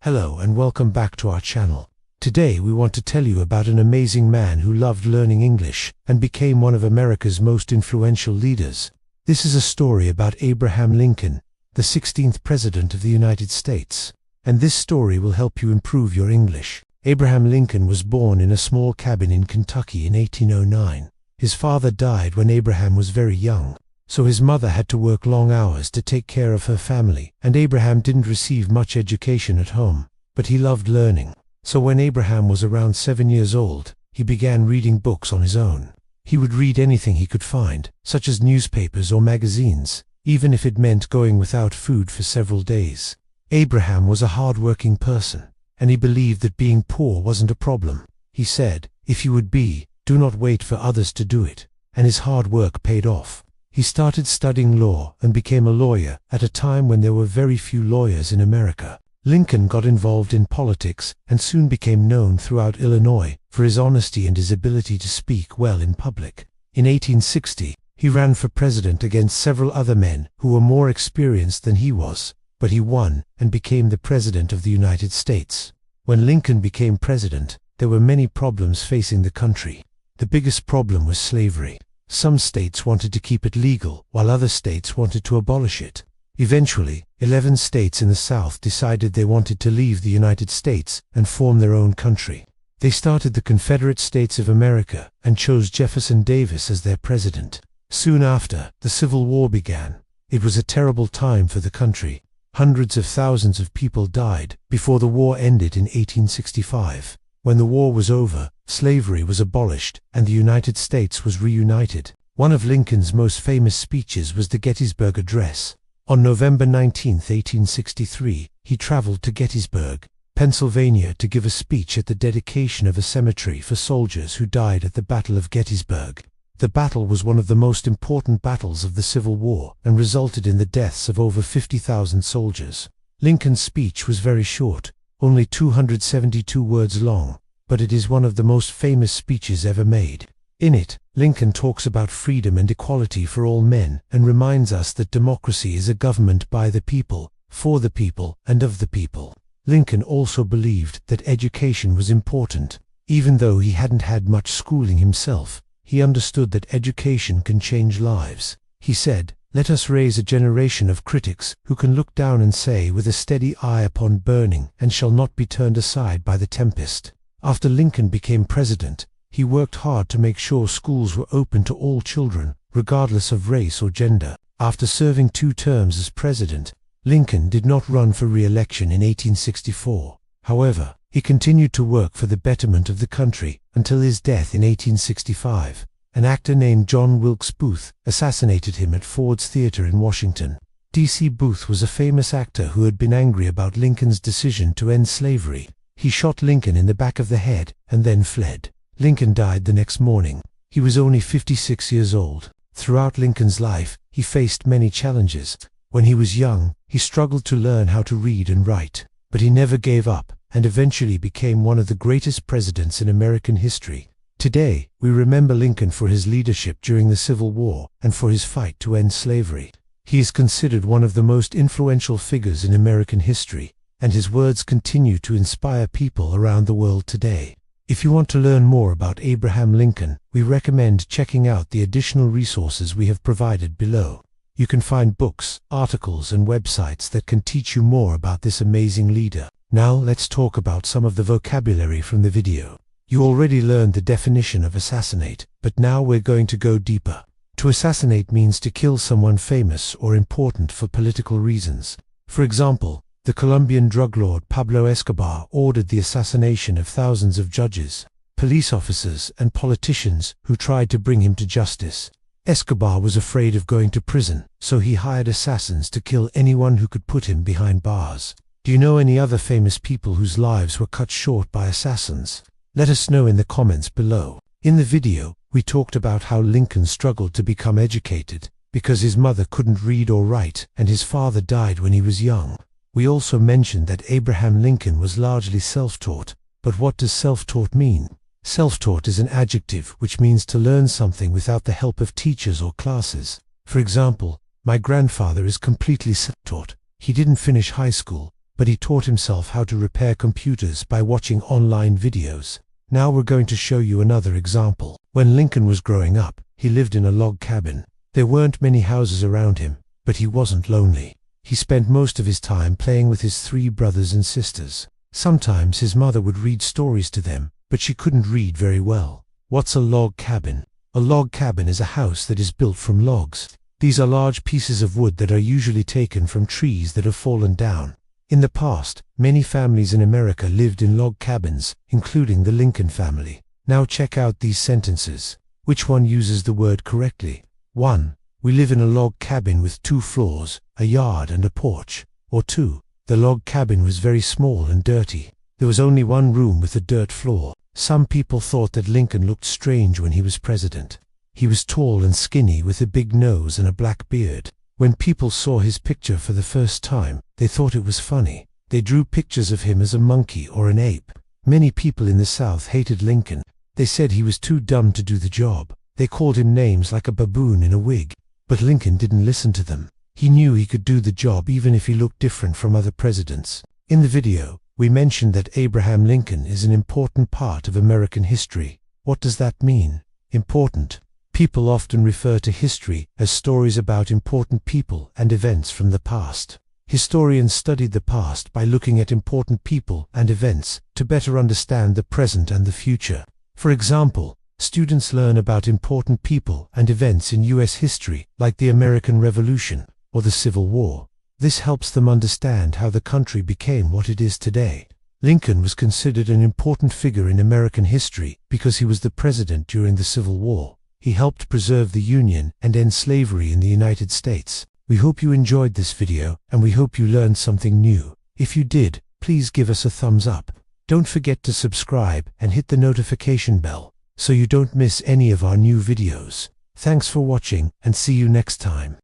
Hello and welcome back to our channel. Today we want to tell you about an amazing man who loved learning English and became one of America's most influential leaders. This is a story about Abraham Lincoln, the 16th President of the United States. And this story will help you improve your English. Abraham Lincoln was born in a small cabin in Kentucky in 1809. His father died when Abraham was very young, so his mother had to work long hours to take care of her family, and Abraham didn't receive much education at home, but he loved learning. So when Abraham was around 7 years old, he began reading books on his own. He would read anything he could find, such as newspapers or magazines, even if it meant going without food for several days. Abraham was a hard-working person, and he believed that being poor wasn't a problem. He said, "If you would be, do not wait for others to do it," and his hard work paid off. He started studying law and became a lawyer at a time when there were very few lawyers in America. Lincoln got involved in politics and soon became known throughout Illinois for his honesty and his ability to speak well in public. In 1860, he ran for president against several other men who were more experienced than he was, but he won and became the President of the United States. When Lincoln became president, there were many problems facing the country. The biggest problem was slavery. Some states wanted to keep it legal, while other states wanted to abolish it. Eventually, 11 states in the South decided they wanted to leave the United States and form their own country. They started the Confederate States of America and chose Jefferson Davis as their president. Soon after, the Civil War began. It was a terrible time for the country. Hundreds of thousands of people died before the war ended in 1865. When the war was over, slavery was abolished and the United States was reunited. One of Lincoln's most famous speeches was the Gettysburg Address. On November 19, 1863, he traveled to Gettysburg, Pennsylvania to give a speech at the dedication of a cemetery for soldiers who died at the Battle of Gettysburg. The battle was one of the most important battles of the Civil War and resulted in the deaths of over 50,000 soldiers. Lincoln's speech was very short, only 272 words long, but it is one of the most famous speeches ever made. In it, Lincoln talks about freedom and equality for all men and reminds us that democracy is a government by the people, for the people, and of the people. Lincoln also believed that education was important. Even though he hadn't had much schooling himself, he understood that education can change lives. He said, "Let us raise a generation of critics who can look down and say with a steady eye upon burning and shall not be turned aside by the tempest." After Lincoln became president, he worked hard to make sure schools were open to all children, regardless of race or gender. After serving 2 terms as president, Lincoln did not run for re-election in 1864. However, he continued to work for the betterment of the country until his death in 1865. An actor named John Wilkes Booth assassinated him at Ford's Theater in Washington, D.C. Booth was a famous actor who had been angry about Lincoln's decision to end slavery. He shot Lincoln in the back of the head and then fled. Lincoln died the next morning. He was only 56 years old. Throughout Lincoln's life, he faced many challenges. When he was young, he struggled to learn how to read and write, but he never gave up and eventually became one of the greatest presidents in American history. Today, we remember Lincoln for his leadership during the Civil War and for his fight to end slavery. He is considered one of the most influential figures in American history, and his words continue to inspire people around the world today. If you want to learn more about Abraham Lincoln, we recommend checking out the additional resources we have provided below. You can find books, articles, and websites that can teach you more about this amazing leader. Now let's talk about some of the vocabulary from the video. You already learned the definition of assassinate, but now we're going to go deeper. To assassinate means to kill someone famous or important for political reasons. For example, the Colombian drug lord Pablo Escobar ordered the assassination of thousands of judges, police officers, and politicians who tried to bring him to justice. Escobar was afraid of going to prison, so he hired assassins to kill anyone who could put him behind bars. Do you know any other famous people whose lives were cut short by assassins? Let us know in the comments below. In the video, we talked about how Lincoln struggled to become educated because his mother couldn't read or write and his father died when he was young. We also mentioned that Abraham Lincoln was largely self-taught. But what does self-taught mean? Self-taught is an adjective which means to learn something without the help of teachers or classes. For example, my grandfather is completely self-taught. He didn't finish high school, but he taught himself how to repair computers by watching online videos. Now we're going to show you another example. When Lincoln was growing up, he lived in a log cabin. There weren't many houses around him, but he wasn't lonely. He spent most of his time playing with his 3 brothers and sisters. Sometimes his mother would read stories to them, but she couldn't read very well. What's a log cabin? A log cabin is a house that is built from logs. These are large pieces of wood that are usually taken from trees that have fallen down. In the past, many families in America lived in log cabins, including the Lincoln family. Now check out these sentences. Which one uses the word correctly? 1. We live in a log cabin with 2 floors, a yard and a porch. Or 2. The log cabin was very small and dirty. There was only one room with a dirt floor. Some people thought that Lincoln looked strange when he was president. He was tall and skinny with a big nose and a black beard. When people saw his picture for the first time, they thought it was funny. They drew pictures of him as a monkey or an ape. Many people in the South hated Lincoln. They said he was too dumb to do the job. They called him names like a baboon in a wig. But Lincoln didn't listen to them. He knew he could do the job even if he looked different from other presidents. In the video, we mentioned that Abraham Lincoln is an important part of American history. What does that mean? Important. People often refer to history as stories about important people and events from the past. Historians studied the past by looking at important people and events to better understand the present and the future. For example, students learn about important people and events in US history, like the American Revolution or the Civil War. This helps them understand how the country became what it is today. Lincoln was considered an important figure in American history because he was the president during the Civil War. He helped preserve the Union and end slavery in the United States. We hope you enjoyed this video, and we hope you learned something new. If you did, please give us a thumbs up. Don't forget to subscribe and hit the notification bell so you don't miss any of our new videos. Thanks for watching, and see you next time.